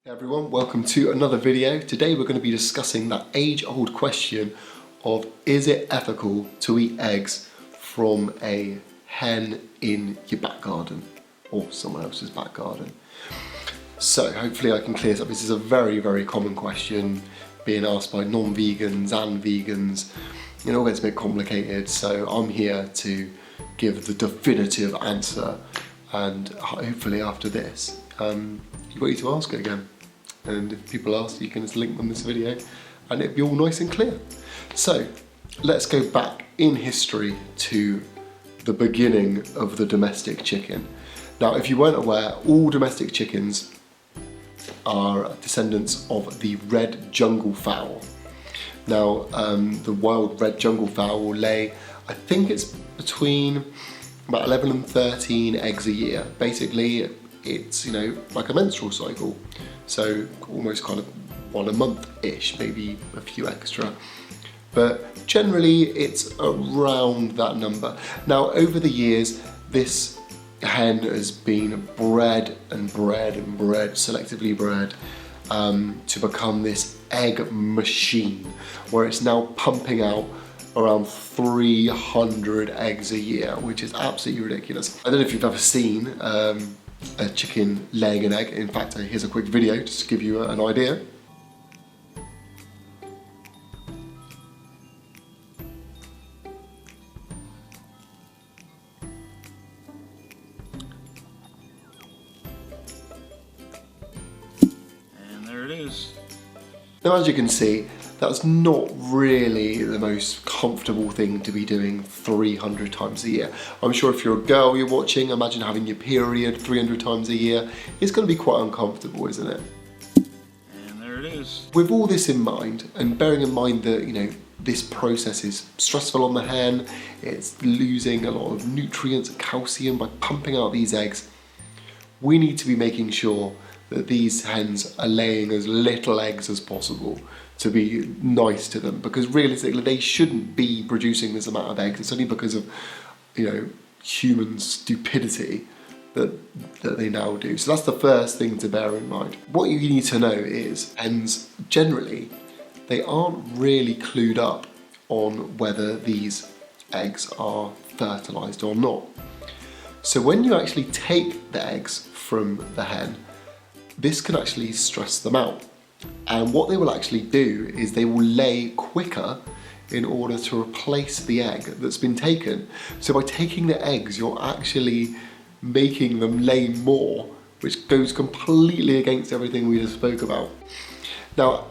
Hey everyone, welcome to another video. Today we're going to be discussing that age-old question of is it ethical to eat eggs from a hen in your back garden or someone else's back garden. So hopefully I can clear this up. This is a very, very common question being asked by non-vegans and vegans. It all gets a bit complicated, so I'm here to give the definitive answer, and hopefully after this you're ready to ask it again. And if people ask, you can just link them this video and it'll be all nice and clear. So let's go back in history to the beginning of the domestic chicken. Now, if you weren't aware, all domestic chickens are descendants of the red jungle fowl. Now, the wild red jungle fowl will lay, I think it's between about 11 and 13 eggs a year. Basically, it's, you know, like a menstrual cycle. So almost kind of one a month-ish, maybe a few extra. But generally it's around that number. Now over the years, this hen has been bred and bred and bred, selectively bred, to become this egg machine, where it's now pumping out around 300 eggs a year, which is absolutely ridiculous. I don't know if you've ever seen a chicken laying an egg. In fact, here's a quick video just to give you an idea. And there it is. Now, as you can see, that's not really the most comfortable thing to be doing 300 times a year. I'm sure if you're a girl you're watching, imagine having your period 300 times a year. It's going to be quite uncomfortable, isn't it? And there it is. With all this in mind, and bearing in mind that, you know, this process is stressful on the hen, it's losing a lot of nutrients, calcium by pumping out these eggs, we need to be making sure that these hens are laying as little eggs as possible to be nice to them, because realistically they shouldn't be producing this amount of eggs. It's only because of, you know, human stupidity that they now do. So that's the first thing to bear in mind. What you need to know is hens generally, they aren't really clued up on whether these eggs are fertilized or not. So when you actually take the eggs from the hen, this can actually stress them out. And what they will actually do is they will lay quicker in order to replace the egg that's been taken. So by taking the eggs, you're actually making them lay more, which goes completely against everything we just spoke about. Now,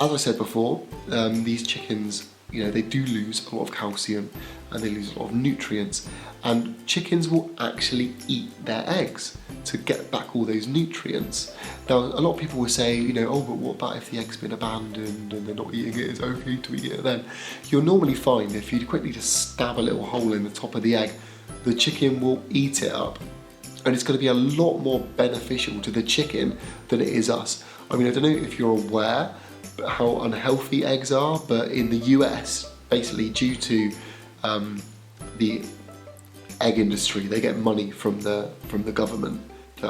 as I said before, these chickens, you know, they do lose a lot of calcium and they lose a lot of nutrients, and chickens will actually eat their eggs to get back all those nutrients. Now, a lot of people will say, you know, oh, but what about if the egg's been abandoned and they're not eating it, it's okay to eat it then. You'll normally find if you quickly just stab a little hole in the top of the egg, the chicken will eat it up, and it's going to be a lot more beneficial to the chicken than it is us. I mean, I don't know if you're aware how unhealthy eggs are, but in the US, basically due to the egg industry, they get money from the government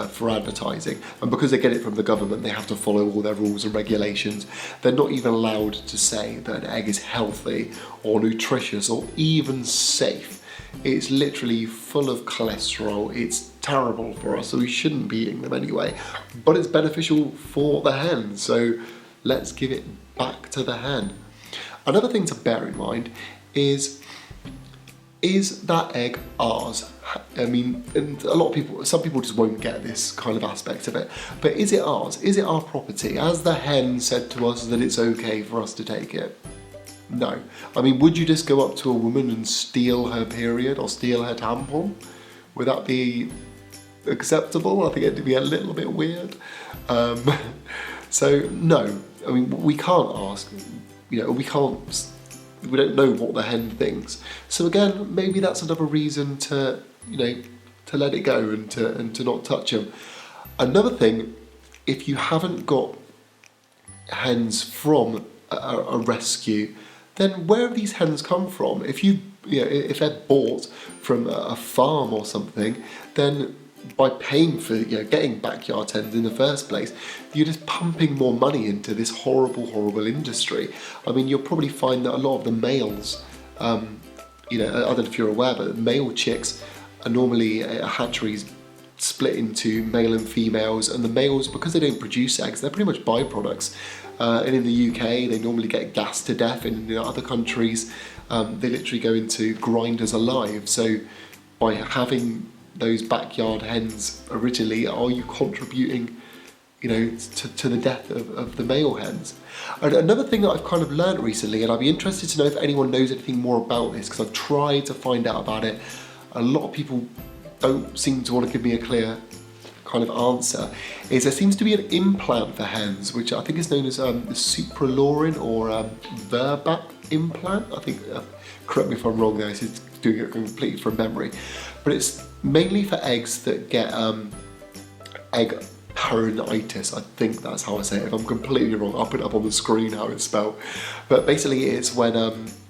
for advertising, and because they get it from the government, they have to follow all their rules and regulations. They're not even allowed to say that an egg is healthy or nutritious or even safe. It's literally full of cholesterol. It's terrible for us, so we shouldn't be eating them anyway, but it's beneficial for the hen, so let's give it back to the hen. Another thing to bear in mind is that egg ours? I mean, and a lot of people, some people just won't get this kind of aspect of it, but is it ours? Is it our property? Has the hen said to us that it's okay for us to take it? No. I mean, would you just go up to a woman and steal her period or steal her tampon? Would that be acceptable? I think it'd be a little bit weird. So no, I mean, we can't ask, you know, we don't know what the hen thinks. So again, maybe that's another reason to, you know, to let it go and to not touch them. Another thing, if you haven't got hens from a rescue, then where have these hens come from? If they're bought from a farm or something, then by paying for getting backyard hens in the first place, you're just pumping more money into this horrible industry. I mean, you'll probably find that a lot of the males, I don't know if you're aware, but male chicks are normally hatcheries split into male and females, and the males, because they don't produce eggs, they're pretty much byproducts. And in the UK, they normally get gassed to death, and in other countries, they literally go into grinders alive. So by having those backyard hens originally, are you contributing, to the death of the male hens? And another thing that I've kind of learned recently, and I'd be interested to know if anyone knows anything more about this, because I've tried to find out about it. A lot of people don't seem to want to give me a clear kind of answer, is there seems to be an implant for hens, which I think is known as the supralorin or verbat implant. I think, correct me if I'm wrong there, this is doing it completely from memory, but it's mainly for eggs that get egg peritonitis. I think that's how I say it. If I'm completely wrong, I'll put it up on the screen how it's spelled. But basically it's when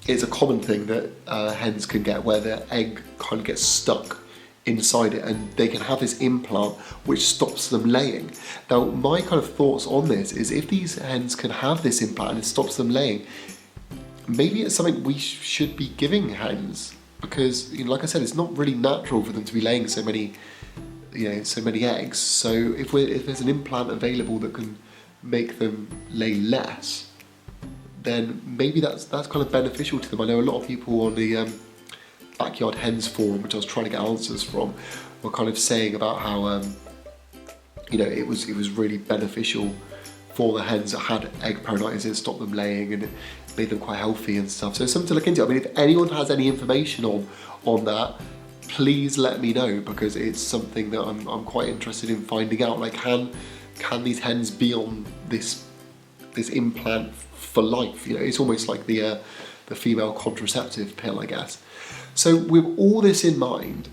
it's a common thing that hens can get, where the egg kind of gets stuck inside it, and they can have this implant which stops them laying. Now, my kind of thoughts on this is, if these hens can have this implant and it stops them laying, maybe it's something we should be giving hens, because like I said, it's not really natural for them to be laying so many eggs. So if there's an implant available that can make them lay less, then maybe that's kind of beneficial to them. I know a lot of people on the Backyard Hens forum, which I was trying to get answers from, were kind of saying about how it was really beneficial for the hens that had egg peritonitis. It stopped them laying and it made them quite healthy and stuff. So it's something to look into. I mean, if anyone has any information on that, please let me know, because it's something that I'm quite interested in finding out. Like, can these hens be on this implant for life? It's almost like the female contraceptive pill, I guess. So with all this in mind,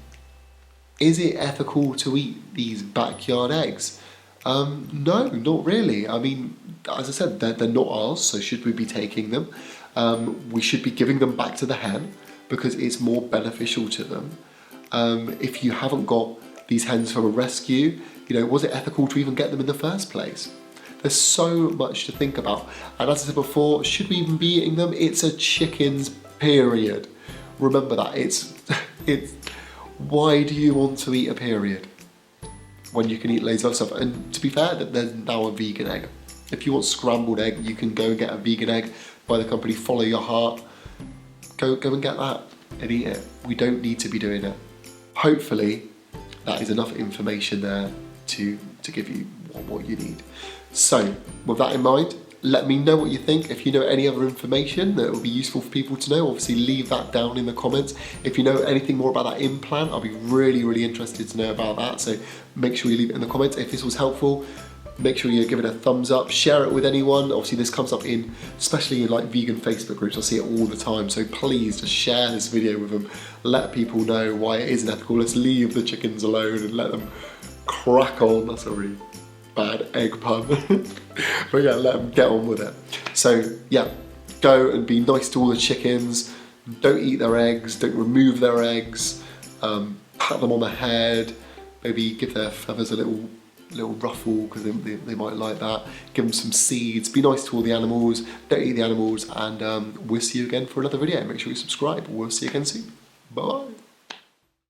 is it ethical to eat these backyard eggs? No, not really. I mean, as I said, they're not ours, so should we be taking them? We should be giving them back to the hen, because it's more beneficial to them. If you haven't got these hens from a rescue, was it ethical to even get them in the first place? There's so much to think about. And as I said before, should we even be eating them? It's a chicken's period. Remember that. It's why do you want to eat a period when you can eat loads of stuff? And to be fair, there's now a vegan egg. If you want scrambled egg, you can go and get a vegan egg by the company Follow Your Heart. Go and get that and eat it. We don't need to be doing it. Hopefully that is enough information there to give you what you need. So with that in mind, let me know what you think. If you know any other information that will be useful for people to know, obviously leave that down in the comments. If you know anything more about that implant, I'll be really interested to know about that. So make sure you leave it in the comments. If this was helpful, make sure you give it a thumbs up, share it with anyone. Obviously this comes up especially in like vegan Facebook groups, I see it all the time. So please just share this video with them. Let people know why it isn't ethical. Let's leave the chickens alone and let them crack on. That's a really bad egg pun. But yeah, let them get on with it. So yeah, go and be nice to all the chickens. Don't eat their eggs, don't remove their eggs. Pat them on the head, maybe give their feathers a little ruffle, because they might like that. Give them some seeds. Be nice to all the animals. Don't eat the animals, and we'll see you again for another video. Make sure you subscribe. We'll see you again soon. Bye.